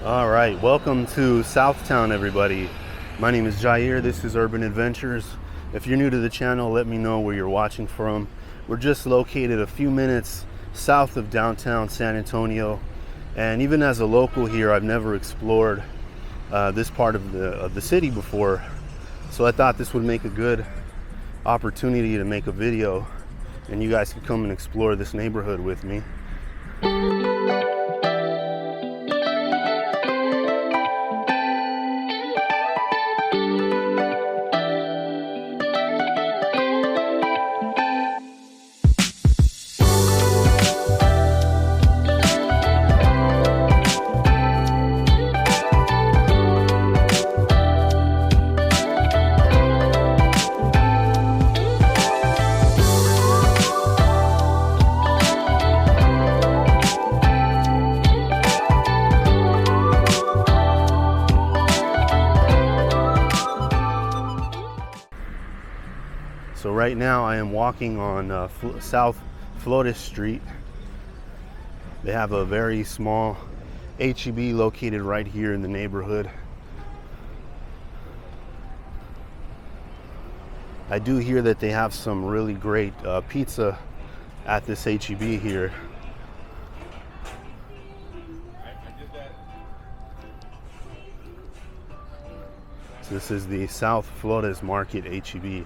All right, welcome to Southtown, everybody. My name is Jair. This is Urban Adventures. If you're new to the channel, let me know where you're watching from. We're just located a few minutes south of downtown San Antonio, and even as a local here, I've never explored this part of the city before. So I thought this would make a good opportunity to make a video, and you guys could come and explore this neighborhood with me. So right now I am walking on South Flores Street. They have a very small H-E-B located right here in the neighborhood. I do hear that they have some really great pizza at this H-E-B here. So this is the South Flores Market H-E-B.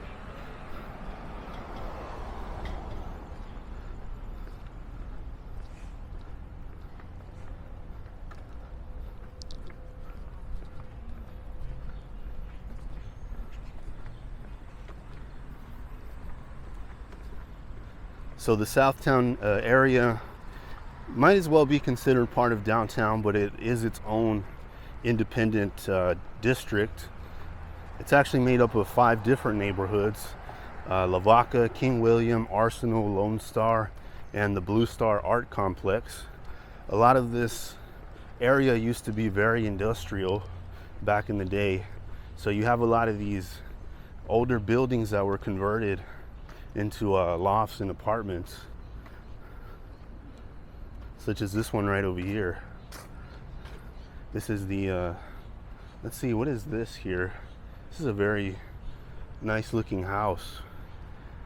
So the Southtown area might as well be considered part of downtown, but it is its own independent district. It's actually made up of 5 different neighborhoods: La Vaca, King William, Arsenal, Lone Star, and the Blue Star Art Complex. A lot of this area used to be very industrial back in the day. So you have a lot of these older buildings that were converted into lofts and apartments, such as this one right over here. This is the let's see, what is this here? This is a very nice looking house.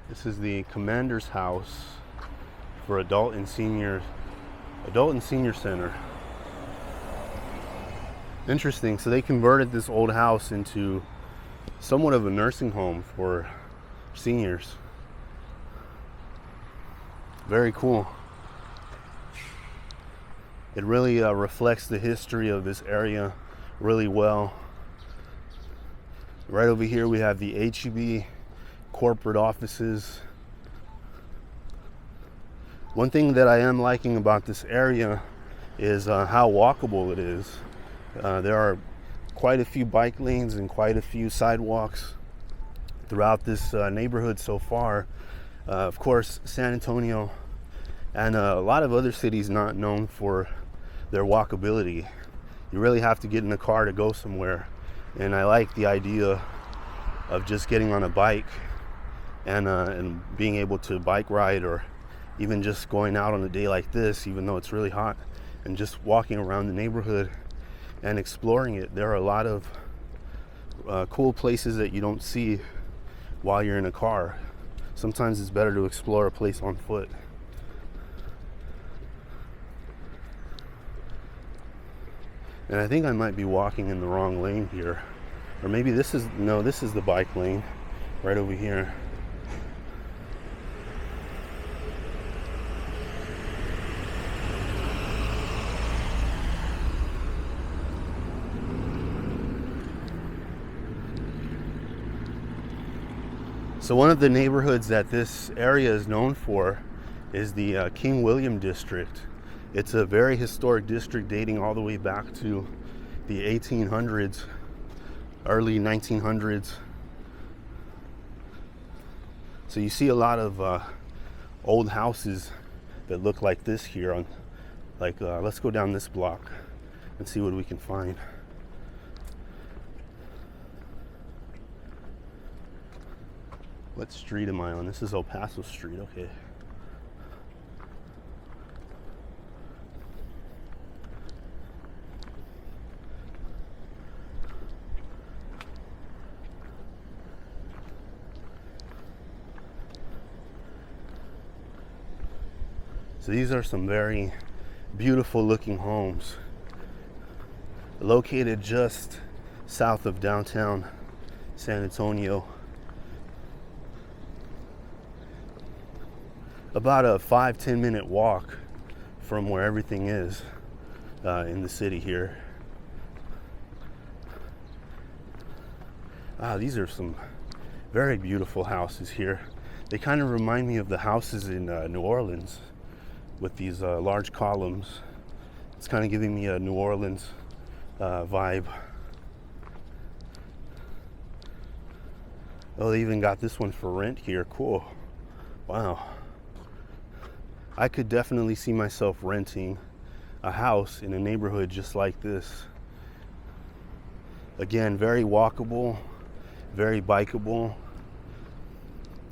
This is the commander's house for adult and senior center. Interesting. So they converted this old house into somewhat of a nursing home for seniors. Very cool. It really reflects the history of this area really well. Right over here we have the H-E-B corporate offices. One thing that I am liking about this area is how walkable it is. There are quite a few bike lanes and quite a few sidewalks throughout this neighborhood so far. Of course, San Antonio and a lot of other cities not known for their walkability. You really have to get in a car to go somewhere, and I like the idea of just getting on a bike and being able to bike ride, or even just going out on a day like this, even though it's really hot, and just walking around the neighborhood and exploring it. There are a lot of cool places that you don't see while you're in a car. Sometimes it's better to explore a place on foot. And I think I might be walking in the wrong lane here. Or maybe this is the bike lane right over here. So one of the neighborhoods that this area is known for is the King William district. It's a very historic district dating all the way back to the 1800s, early 1900s. So you see a lot of old houses that look like this here. Let's go down this block and see what we can find. What street am I on? This is El Paso Street, okay. So these are some very beautiful looking homes located just south of downtown San Antonio. About a 5-10 minute walk from where everything is in the city here. These are some very beautiful houses here. They kind of remind me of the houses in New Orleans with these large columns. It's kind of giving me a New Orleans vibe. Oh, they even got this one for rent here. Cool. Wow. I could definitely see myself renting a house in a neighborhood just like this. Again, very walkable, very bikeable.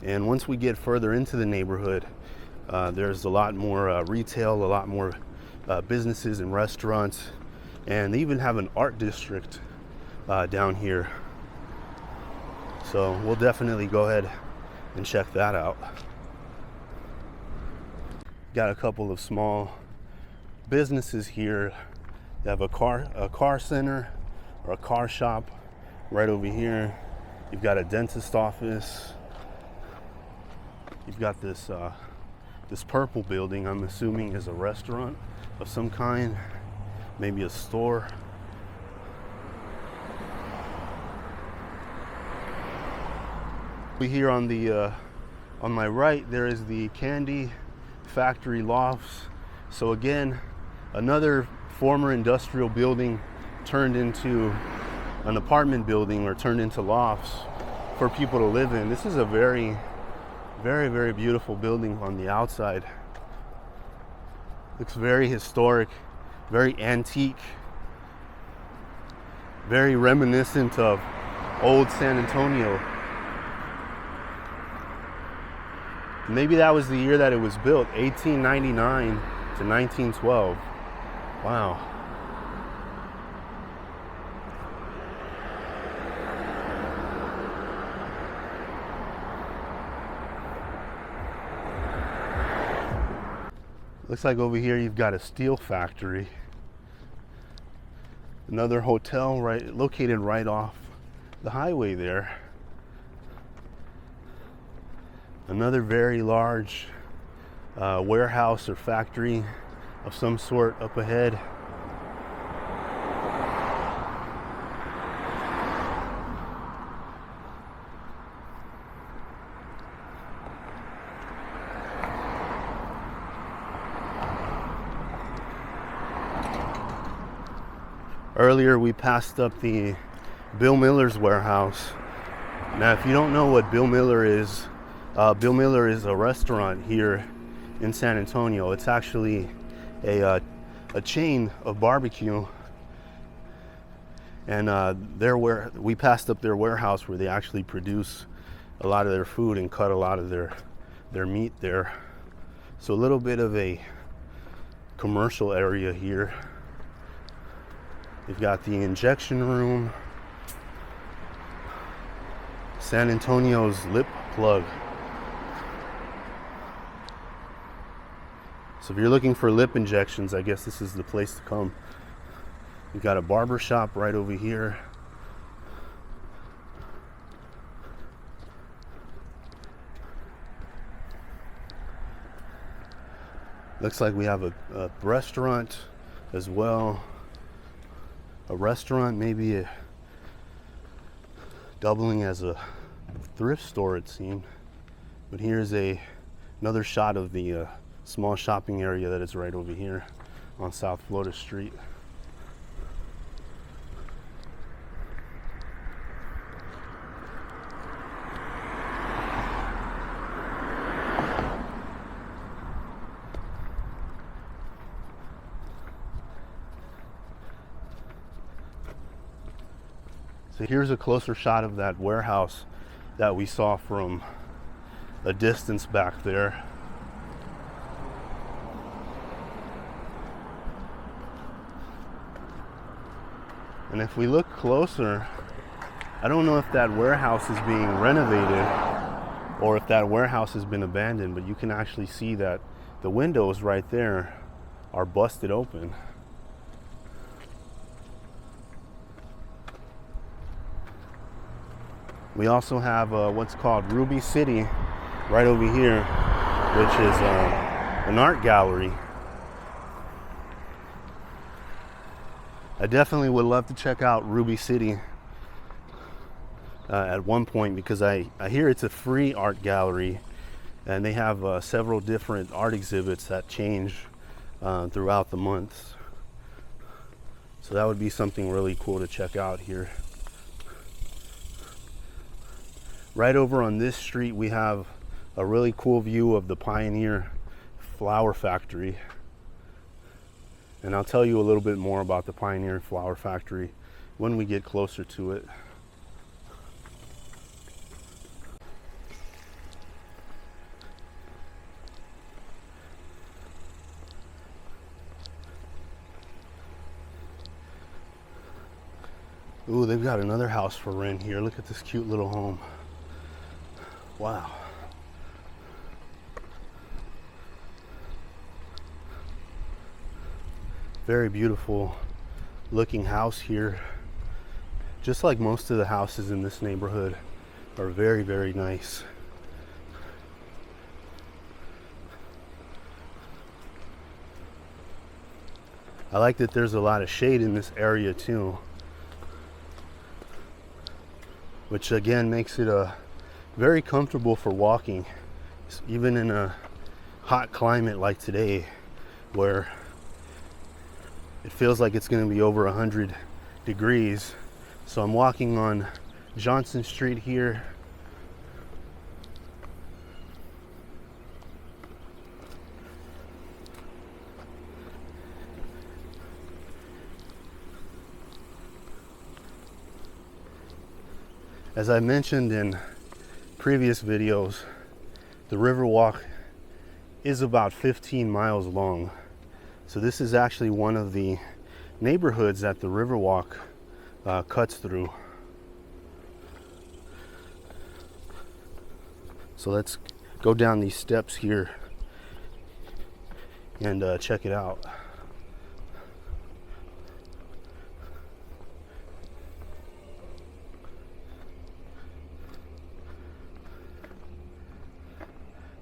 And once we get further into the neighborhood, there's a lot more retail, a lot more businesses and restaurants. And they even have an art district down here. So we'll definitely go ahead and check that out. Got a couple of small businesses here. They have a car center or a car shop right over here. You've got a dentist office. You've got this this purple building, I'm assuming is a restaurant of some kind, maybe a store. Here on the on my right, there is the candy factory lofts. So again, another former industrial building turned into an apartment building or turned into lofts for people to live in. This is a very, very beautiful building on the outside. Looks very historic, very antique, very reminiscent of old San Antonio. Maybe that was the year that it was built, 1899 to 1912. Wow. Looks like over here you've got a steel factory. Another hotel located right off the highway there. Another very large warehouse or factory of some sort up ahead. Earlier we passed up the Bill Miller's warehouse. Now if you don't know what Bill Miller is a restaurant here in San Antonio. It's actually a chain of barbecue, and we passed up their warehouse where they actually produce a lot of their food and cut a lot of their meat there. So a little bit of a commercial area here. They've got the injection room, San Antonio's lip plug. So if you're looking for lip injections, I guess this is the place to come. You've got a barber shop right over here. Looks like we have a restaurant as well. A restaurant, maybe doubling as a thrift store, it seemed. But here's another shot of the small shopping area that is right over here on South Florida Street. So here's a closer shot of that warehouse that we saw from a distance back there. And if we look closer, I don't know if that warehouse is being renovated or if that warehouse has been abandoned, but you can actually see that the windows right there are busted open. We also have what's called Ruby City right over here, which is an art gallery. I definitely would love to check out Ruby City at one point, because I hear it's a free art gallery, and they have several different art exhibits that change throughout the months. So that would be something really cool to check out here. Right over on this street, we have a really cool view of the Pioneer Flower Factory. And I'll tell you a little bit more about the Pioneer Flower Factory when we get closer to it. Ooh, they've got another house for rent here. Look at this cute little home. Wow. Very beautiful looking house here. Just like most of the houses in this neighborhood are very, very nice. I like that there's a lot of shade in this area too, which again makes it very comfortable for walking, even in a hot climate like today, where it feels like it's going to be over 100 degrees. So I'm walking on Johnson Street here. As I mentioned in previous videos, the Riverwalk is about 15 miles long. So this is actually one of the neighborhoods that the Riverwalk cuts through. So let's go down these steps here and check it out.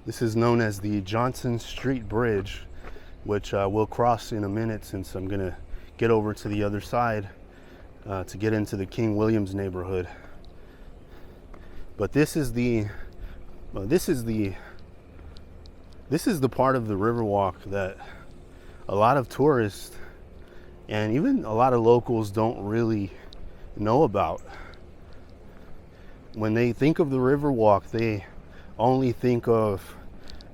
This is known as the Johnson Street Bridge, which we'll cross in a minute, since I'm gonna get over to the other side to get into the King Williams neighborhood. But this is the part of the Riverwalk that a lot of tourists and even a lot of locals don't really know about. When they think of the Riverwalk, they only think of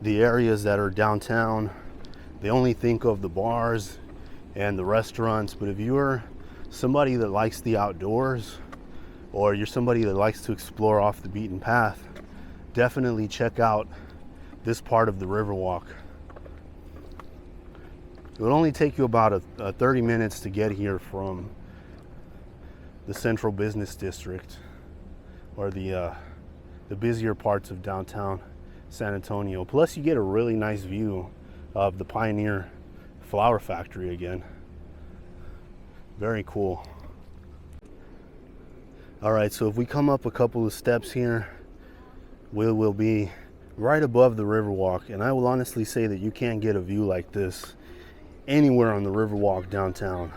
the areas that are downtown. They only think of the bars and the restaurants. But if you're somebody that likes the outdoors, or you're somebody that likes to explore off the beaten path, definitely check out this part of the Riverwalk. It would only take you about 30 minutes to get here from the Central Business District, or the busier parts of downtown San Antonio. Plus you get a really nice view of the Pioneer Flower Factory again. Very cool. All right, so if we come up a couple of steps here, we will be right above the Riverwalk, and I will honestly say that you can't get a view like this anywhere on the Riverwalk downtown.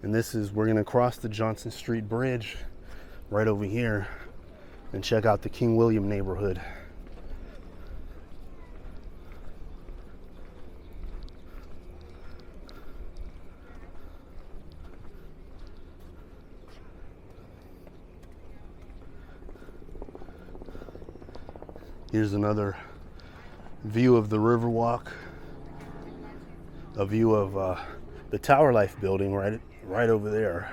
And this is, we're gonna cross the Johnson Street Bridge right over here and check out the King William neighborhood. Here's another view of the Riverwalk, a view of the Tower Life building right over there.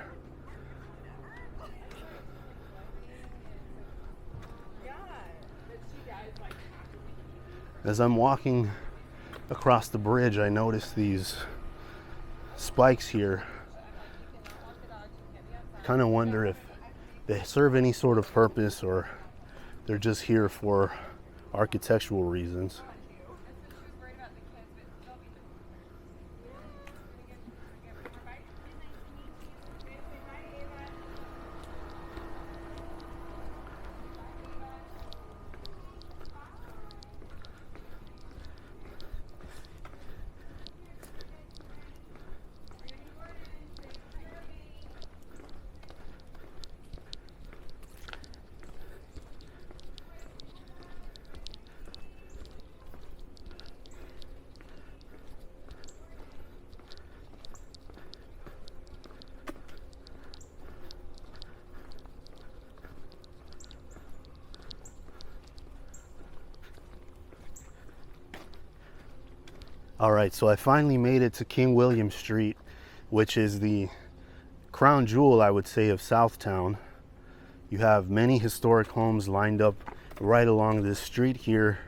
As I'm walking across the bridge, I notice these spikes here. Kind of wonder if they serve any sort of purpose, or they're just here for architectural reasons. All right, so I finally made it to King William Street, which is the crown jewel, I would say, of Southtown. You have many historic homes lined up right along this street here.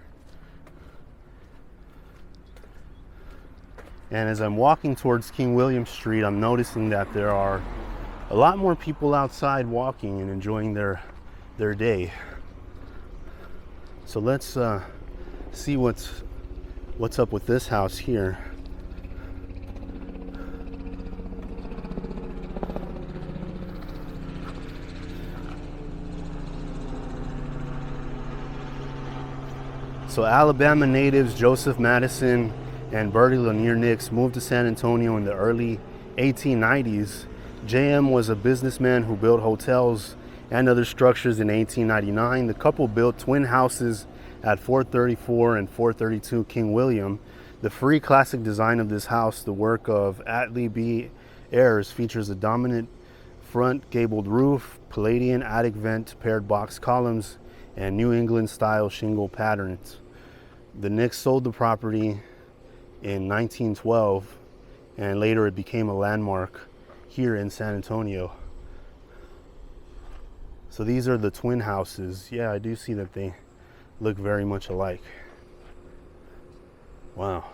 And as I'm walking towards King William Street, I'm noticing that there are a lot more people outside walking and enjoying their day. So let's see what's up with this house here. So Alabama natives Joseph Madison and Bertie Lanier Nix moved to San Antonio in the early 1890s. JM was a businessman who built hotels and other structures in 1899. The couple built twin houses at 434 and 432 King William. The free classic design of this house, the work of Atlee B. Ayres, features a dominant front gabled roof, Palladian attic vent, paired box columns, and New England style shingle patterns. The Knicks sold the property in 1912, and later it became a landmark here in San Antonio. So these are the twin houses. Yeah, I do see that they look very much alike. Wow.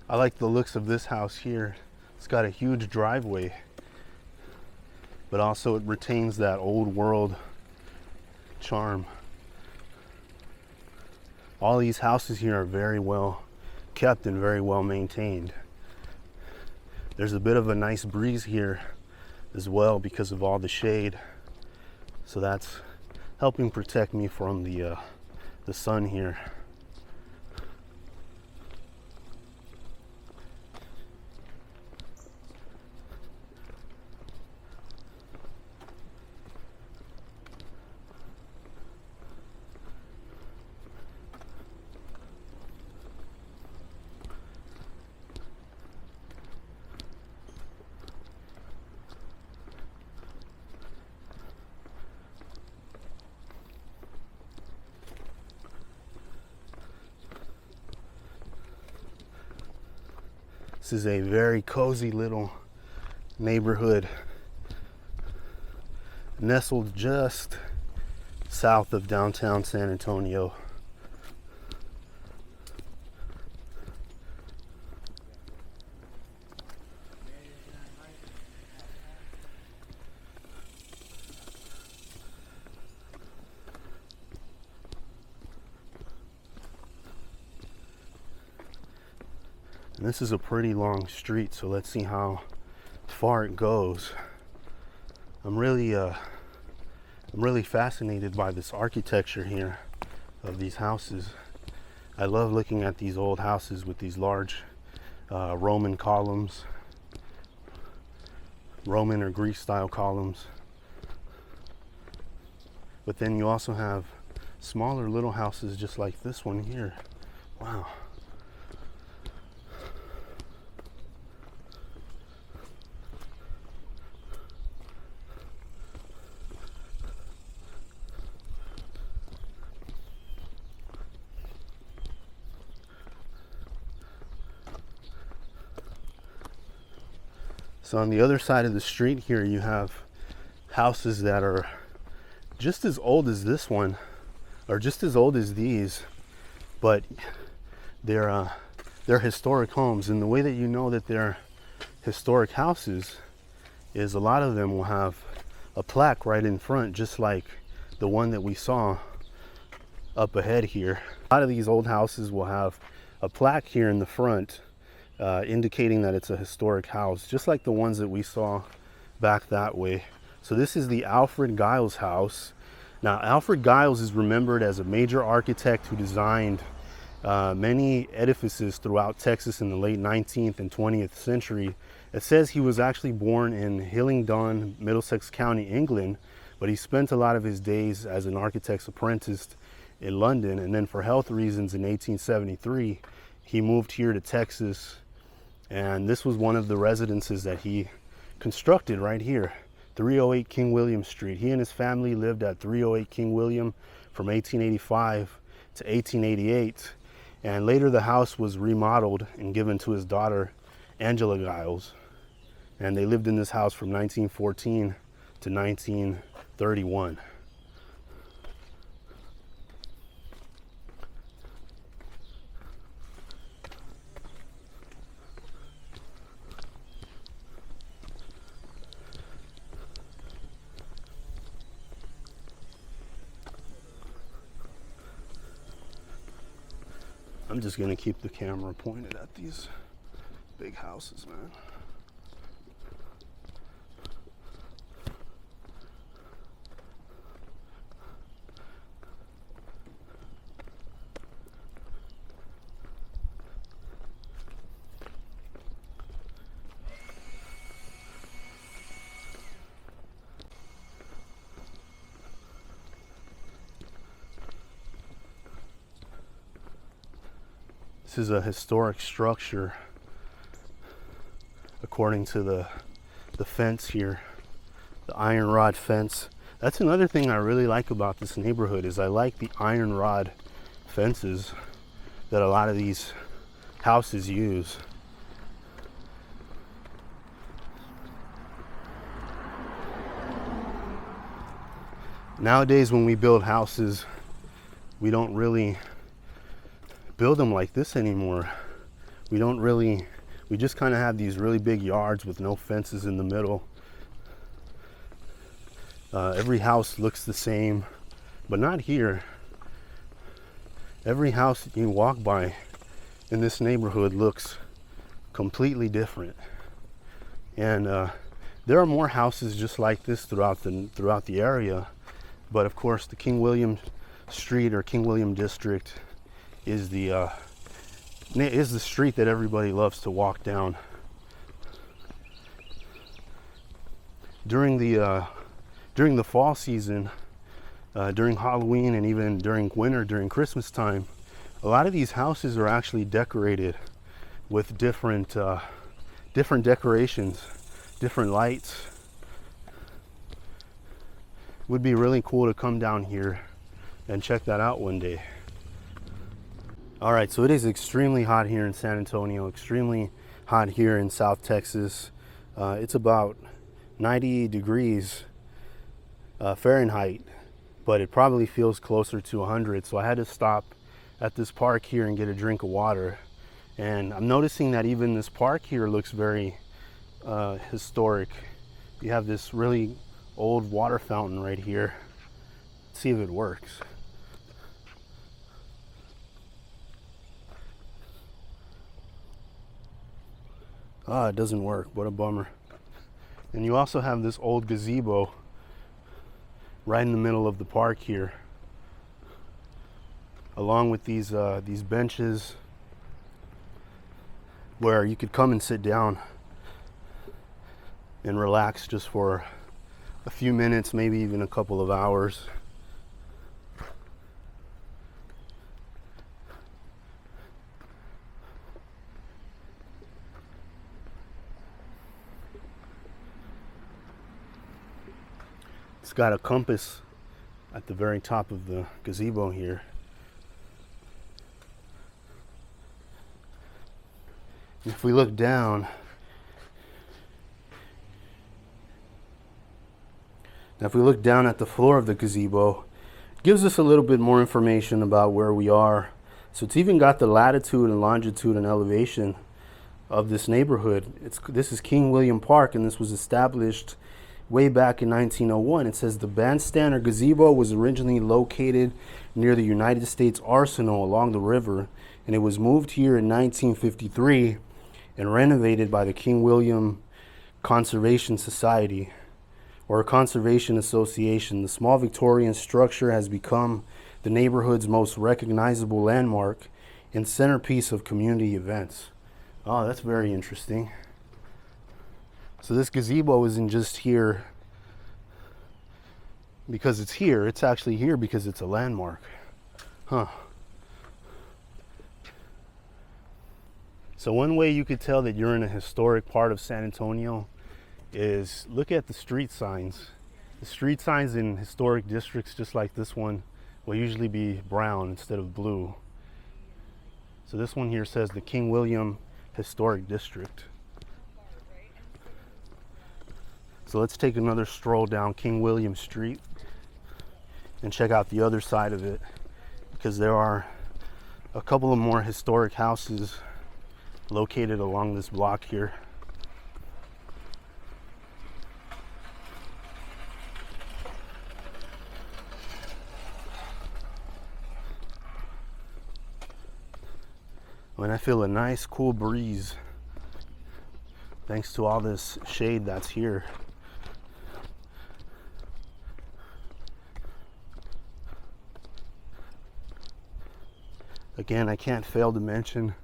I like the looks of this house here. It's got a huge driveway, but also it retains that old world charm. All these houses here are very well kept and very well maintained. There's a bit of a nice breeze here as well because of all the shade. So that's helping protect me from the sun here. This is a very cozy little neighborhood nestled just south of downtown San Antonio. And this is a pretty long street, so let's see how far it goes. I'm really fascinated by this architecture here of these houses. I love looking at these old houses with these large Roman columns, Roman or Greek style columns. But then you also have smaller little houses just like this one here. Wow. So on the other side of the street here, you have houses that are just as old as this one, or just as old as these, but they're historic homes. And the way that you know that they're historic houses is a lot of them will have a plaque right in front, just like the one that we saw up ahead here. A lot of these old houses will have a plaque here in the front indicating that it's a historic house, just like the ones that we saw back that way. So this is the Alfred Giles house. Now, Alfred Giles is remembered as a major architect who designed many edifices throughout Texas in the late 19th and 20th century. It says he was actually born in Hillingdon, Middlesex County, England, but he spent a lot of his days as an architect's apprentice in London, and then for health reasons in 1873 he moved here to Texas, and this was one of the residences that he constructed right here, 308 King William Street. He and his family lived at 308 King William from 1885 to 1888, and later the house was remodeled and given to his daughter Angela Giles, and they lived in this house from 1914 to 1931. I'm just gonna keep the camera pointed at these big houses, man. This is a historic structure according to the fence here, the iron rod fence. That's another thing I really like about this neighborhood, is I like the iron rod fences that a lot of these houses use. Nowadays when we build houses, we don't really build them like this anymore. We just kind of have these really big yards with no fences in the middle. Every house looks the same, but not here. Every house that you walk by in this neighborhood looks completely different. And there are more houses just like this throughout the area, but of course the King William Street or King William District is the street that everybody loves to walk down. During the fall season, during Halloween, and even during winter, during Christmas time, a lot of these houses are actually decorated with different decorations, different lights. It would be really cool to come down here and check that out one day. All right, so it is extremely hot here in San Antonio, extremely hot here in South Texas. It's about 90 degrees Fahrenheit, but it probably feels closer to 100. So I had to stop at this park here and get a drink of water. And I'm noticing that even this park here looks very historic. You have this really old water fountain right here. Let's see if it works. Ah, it doesn't work. What a bummer. And you also have this old gazebo right in the middle of the park here, along with these benches where you could come and sit down and relax just for a few minutes, maybe even a couple of hours. It's got a compass at the very top of the gazebo here. If we look down, Now if we look down at the floor of the gazebo, it gives us a little bit more information about where we are. So it's even got the latitude and longitude and elevation of this neighborhood. This is King William Park, and this was established way back in 1901. It says the bandstand or gazebo was originally located near the United States Arsenal along the river, and it was moved here in 1953 and renovated by the King William Conservation Society or Conservation Association. The small Victorian structure has become the neighborhood's most recognizable landmark and centerpiece of community events. Oh, that's very interesting. So this gazebo isn't just here because it's here. It's actually here because it's a landmark. Huh. So one way you could tell that you're in a historic part of San Antonio is look at the street signs. The street signs in historic districts just like this one will usually be brown instead of blue. So this one here says the King William Historic District. So let's take another stroll down King William Street and check out the other side of it, because there are a couple of more historic houses located along this block here. And I feel a nice cool breeze thanks to all this shade that's here. Again, I can't fail to mention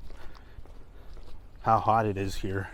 how hot it is here.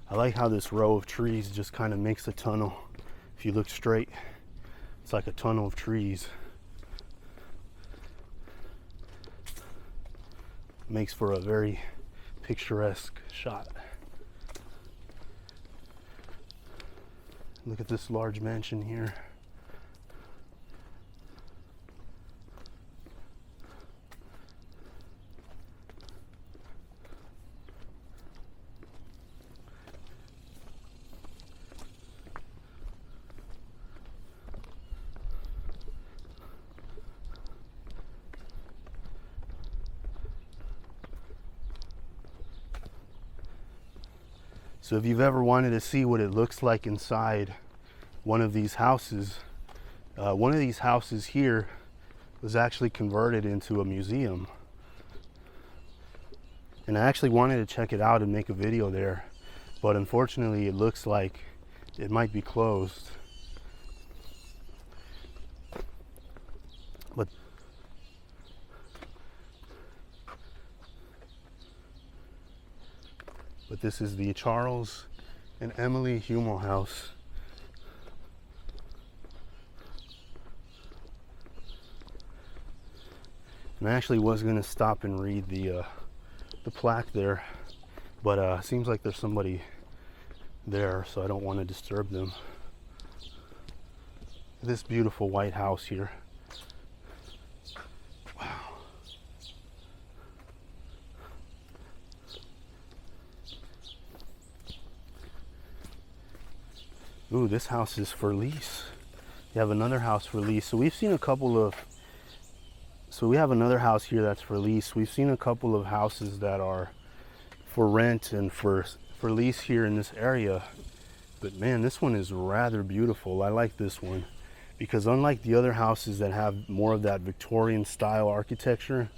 I like how this row of trees just kind of makes a tunnel. If you look straight, it's like a tunnel of trees. Makes for a very picturesque shot. Look at this large mansion here. So if you've ever wanted to see what it looks like inside one of these houses here was actually converted into a museum. And I actually wanted to check it out and make a video there, but unfortunately it looks like it might be closed. But this is the Charles and Emily Hummel house. And I actually was going to stop and read the plaque there, but seems like there's somebody there, so I don't want to disturb them. This beautiful white house here. Wow. Ooh, this house is for lease. You have another house for lease. So we've seen a couple of, so we have another house here that's for lease. We've seen a couple of houses that are for rent and for lease here in this area. But man, this one is rather beautiful. I like this one because unlike the other houses that have more of that Victorian style architecture,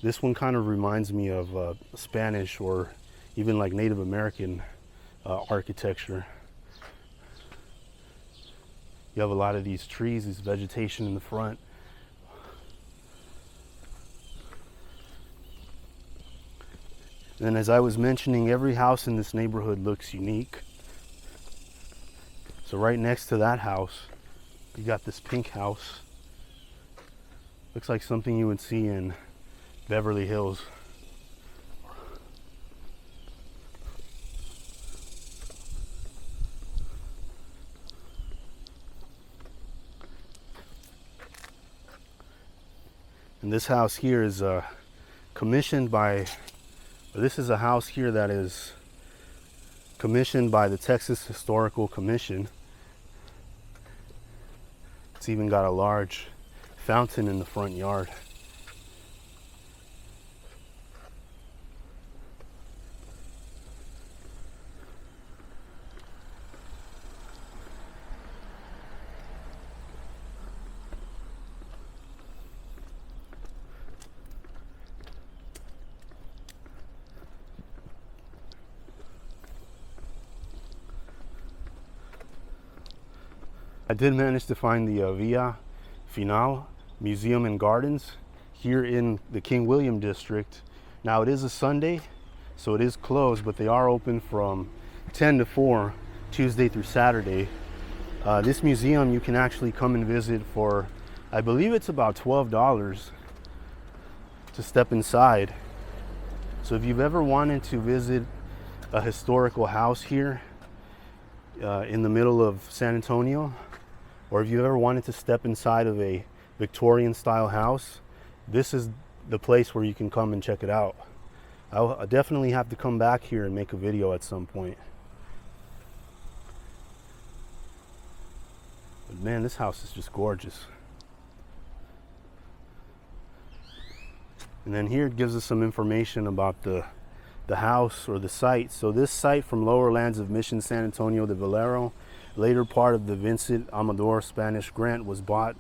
this one kind of reminds me of Spanish or even like Native American architecture. You have a lot of these trees, this vegetation in the front. And as I was mentioning, every house in this neighborhood looks unique. So right next to that house, you got this pink house. Looks like something you would see in Beverly Hills. And this house here is commissioned by, this is a house here that is commissioned by the Texas Historical Commission. It's even got a large fountain in the front yard. I did manage to find the Via Final Museum and Gardens here in the King William district. Now it is a Sunday, so it is closed, but they are open from 10 to 4, Tuesday through Saturday. This museum you can actually come and visit for, I believe it's about $12 to step inside. So if you've ever wanted to visit a historical house here in the middle of San Antonio, or if you ever wanted to step inside of a Victorian style house, this is the place where you can come and check it out. I'll definitely have to come back here and make a video at some point. But man, this house is just gorgeous. And then here it gives us some information about the house or the site. So this site from lower lands of Mission San Antonio de Valero, later part of the Vincent Amador Spanish grant, was bought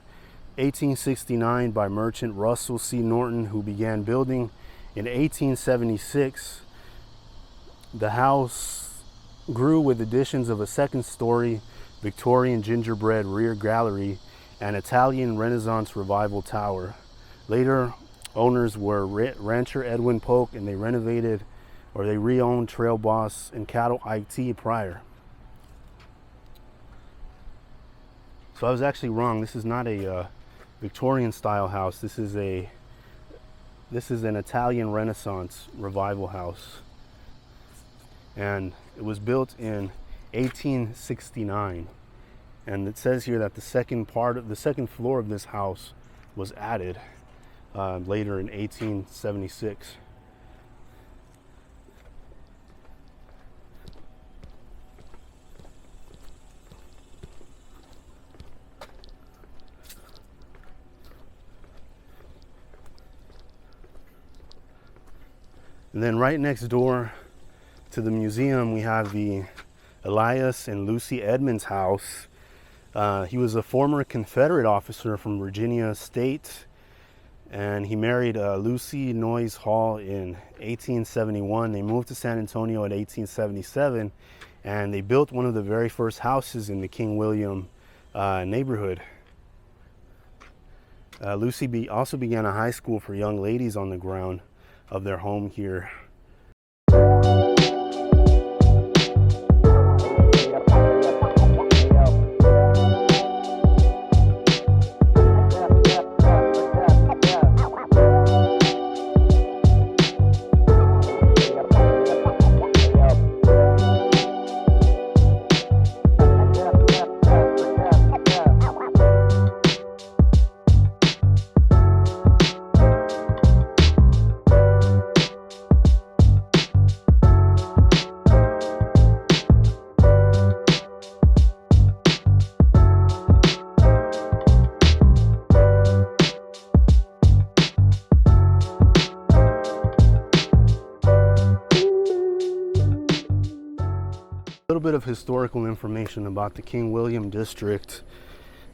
1869 by merchant Russell C. Norton, who began building in 1876. The house grew with additions of a second-story Victorian gingerbread rear gallery and Italian Renaissance Revival tower. Later owners were rancher Edwin Polk, and they renovated or they re-owned Trail Boss and Cattle IT Pryor. So I was actually wrong. This is not a Victorian style house. This is an Italian Renaissance Revival house, and it was built in 1869. And it says here that the second floor of this house was added later in 1876. And then right next door to the museum, we have the Elias and Lucy Edmonds house. He was a former Confederate officer from Virginia State, and he married Lucy Noyes Hall in 1871. They moved to San Antonio in 1877, and they built one of the very first houses in the King William neighborhood. Lucy also began a high school for young ladies on the ground of their home here. A little bit of historical information about the King William district.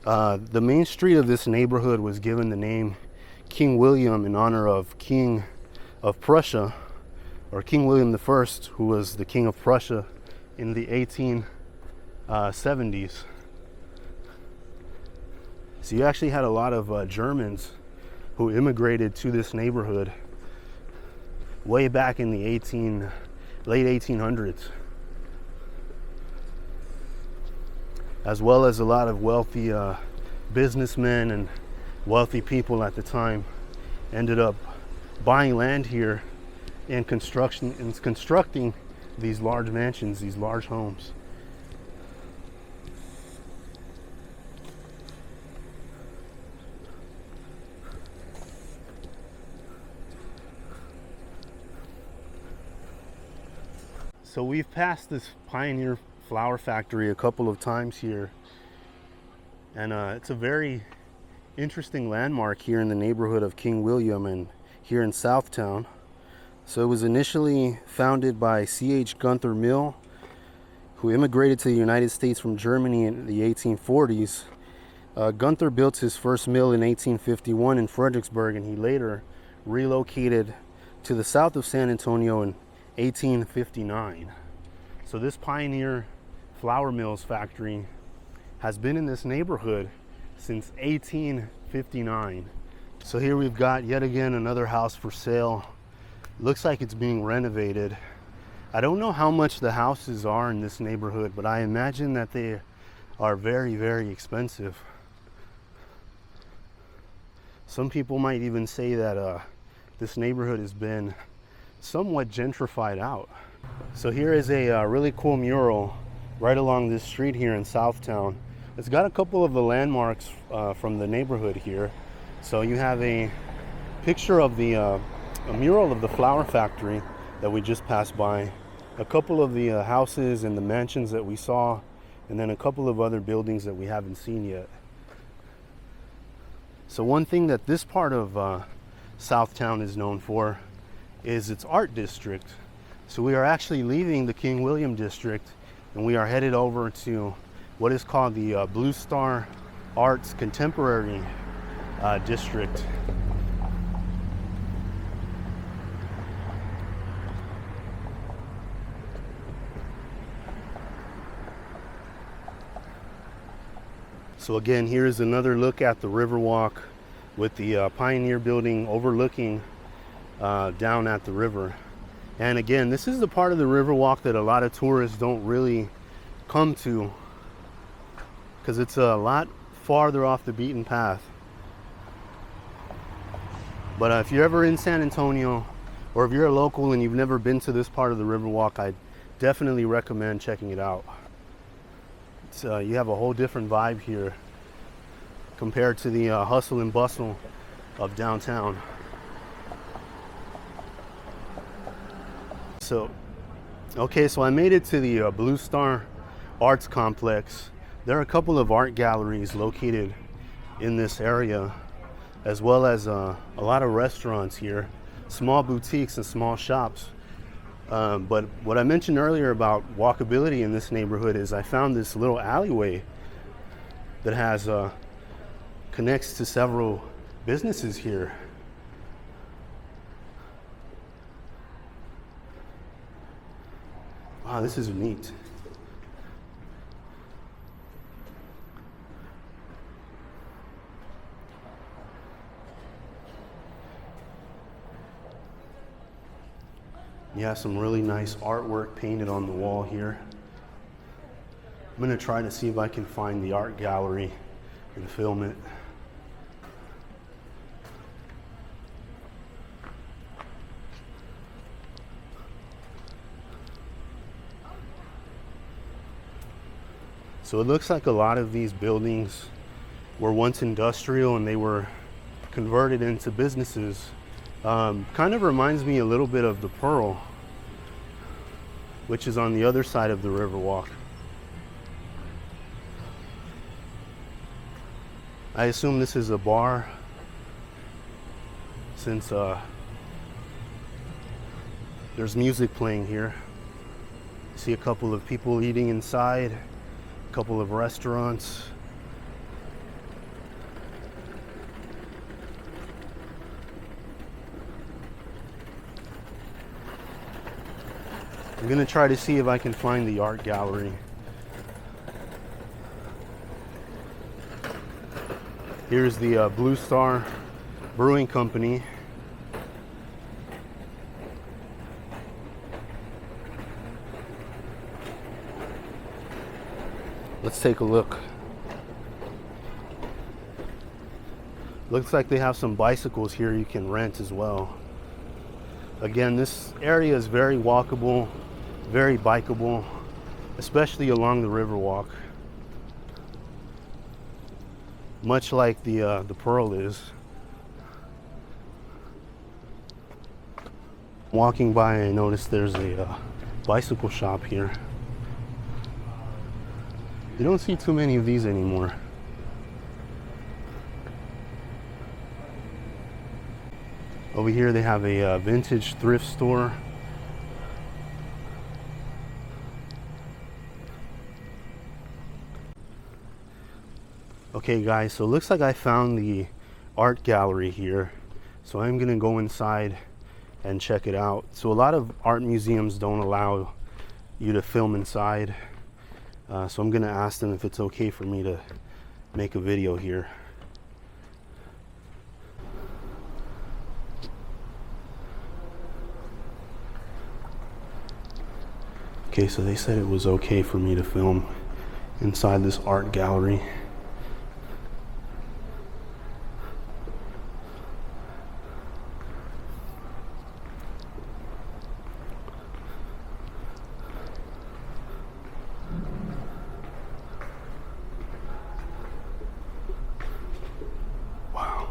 The main street of this neighborhood was given the name King William in honor of King of Prussia, or King William I, who was the King of Prussia in the 1870s. So you actually had a lot of Germans who immigrated to this neighborhood way back in the late 1800s, as well as a lot of wealthy businessmen and wealthy people at the time ended up buying land here and constructing these large mansions, these large homes. So we've passed this Pioneer Flower Factory a couple of times here, and it's a very interesting landmark here in the neighborhood of King William and here in Southtown. So it was initially founded by C.H. Gunther Mill, who immigrated to the United States from Germany in the 1840s. Gunther built his first mill in 1851 in Fredericksburg, and he later relocated to the south of San Antonio in 1859. So this Pioneer Flour Mills factory has been in this neighborhood since 1859. So here we've got yet again another house for sale. Looks like it's being renovated. I don't know how much the houses are in this neighborhood, but I imagine that they are very, very expensive. Some people might even say that this neighborhood has been somewhat gentrified out. So here is a really cool mural right along this street here in Southtown. It's got a couple of the landmarks from the neighborhood here. So you have a picture of a mural of the flour factory that we just passed by, a couple of the houses and the mansions that we saw, and then a couple of other buildings that we haven't seen yet. So one thing that this part of Southtown is known for is its art district. So we are actually leaving the King William district and we are headed over to what is called the Blue Star Arts Contemporary district. So again, here is another look at the Riverwalk with the Pioneer building overlooking down at the river. And again, this is the part of the Riverwalk that a lot of tourists don't really come to because it's a lot farther off the beaten path. But if you're ever in San Antonio, or if you're a local and you've never been to this part of the Riverwalk, I definitely recommend checking it out. You have a whole different vibe here compared to the hustle and bustle of downtown. So I made it to the Blue Star Arts Complex. There are a couple of art galleries located in this area, as well as a lot of restaurants here, small boutiques and small shops. But what I mentioned earlier about walkability in this neighborhood is I found this little alleyway that has connects to several businesses here. Wow, this is neat. You have some really nice artwork painted on the wall here. I'm going to try to see if I can find the art gallery and film it. So it looks like a lot of these buildings were once industrial and they were converted into businesses. Kind of reminds me a little bit of the Pearl, which is on the other side of the Riverwalk. I assume this is a bar since there's music playing here. See a couple of people eating inside, a couple of restaurants. I'm gonna try to see if I can find the art gallery. Here's the Blue Star Brewing Company. Let's take a look. Looks like they have some bicycles here you can rent as well. Again, this area is very walkable, very bikeable, especially along the Riverwalk. Much like the Pearl is. Walking by, I noticed there's a bicycle shop here. You don't see too many of these anymore. Over here they have a vintage thrift store. Okay guys, so it looks like I found the art gallery here. So I'm gonna go inside and check it out. So a lot of art museums don't allow you to film inside. So I'm gonna ask them if it's okay for me to make a video here. Okay, so they said it was okay for me to film inside this art gallery. Wow.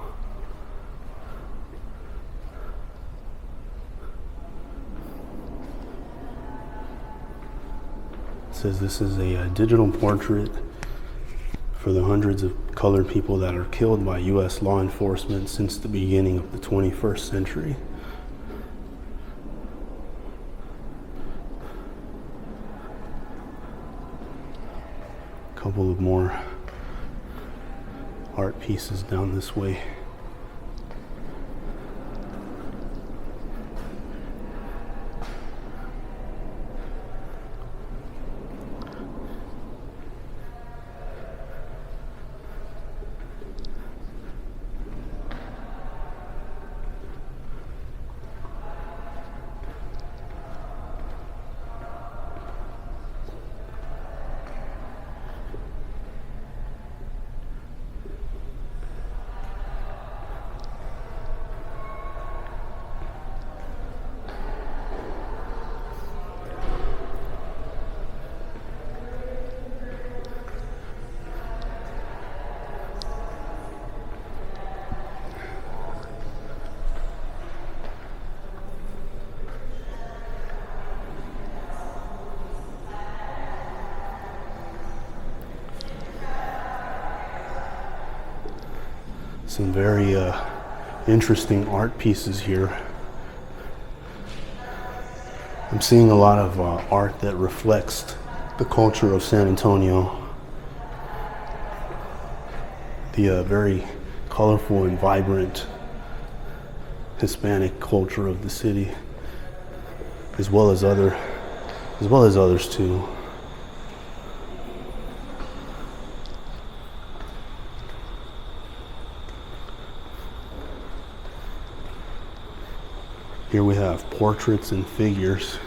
It says this is a digital portrait for the hundreds of colored people that are killed by U.S. law enforcement since the beginning of the 21st century. A couple of more art pieces down this way. Some very interesting art pieces here. I'm seeing a lot of art that reflects the culture of San Antonio. The very colorful and vibrant Hispanic culture of the city, as well as others too. Here we have portraits and figures.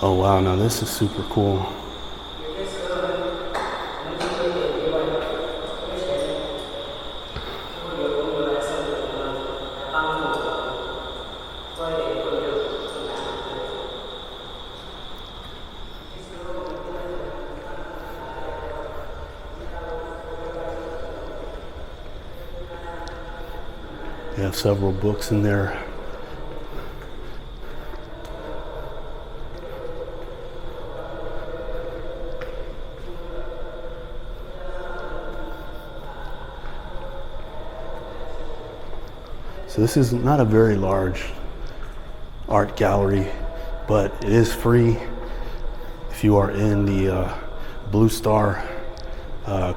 Oh wow, now this is super cool. They have several books in there. So this is not a very large art gallery, but it is free if you are in the Blue Star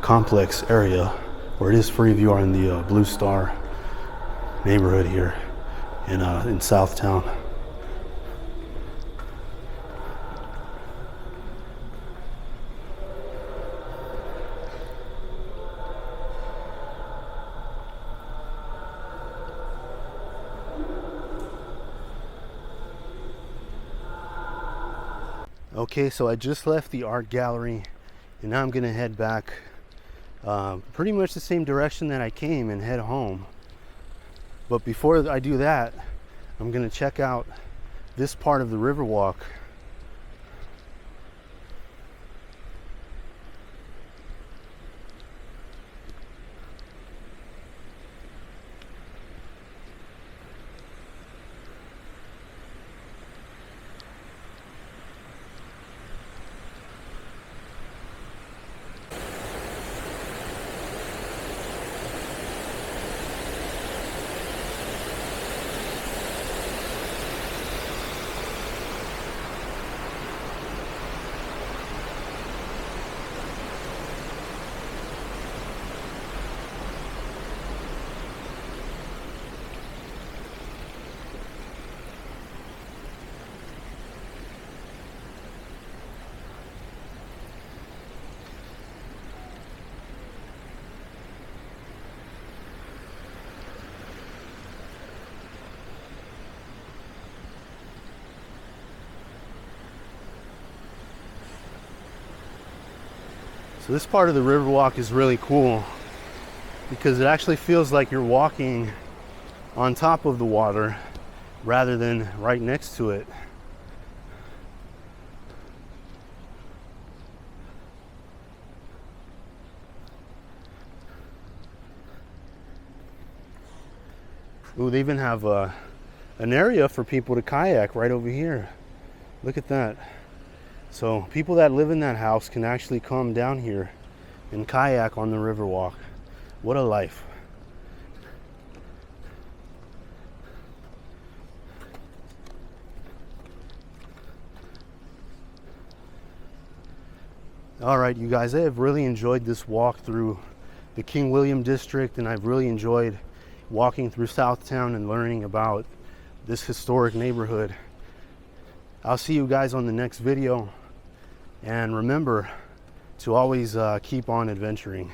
complex area, or it is free if you are in the Blue Star neighborhood here in Southtown. Okay, so I just left the art gallery and now I'm gonna head back pretty much the same direction that I came and head home. But before I do that, I'm gonna check out this part of the Riverwalk. So this part of the Riverwalk is really cool because it actually feels like you're walking on top of the water rather than right next to it. Ooh, they even have an area for people to kayak right over here. Look at that. So people that live in that house can actually come down here and kayak on the Riverwalk. What a life. All right, you guys, I have really enjoyed this walk through the King William District, and I've really enjoyed walking through Southtown and learning about this historic neighborhood. I'll see you guys on the next video, and remember to always keep on adventuring.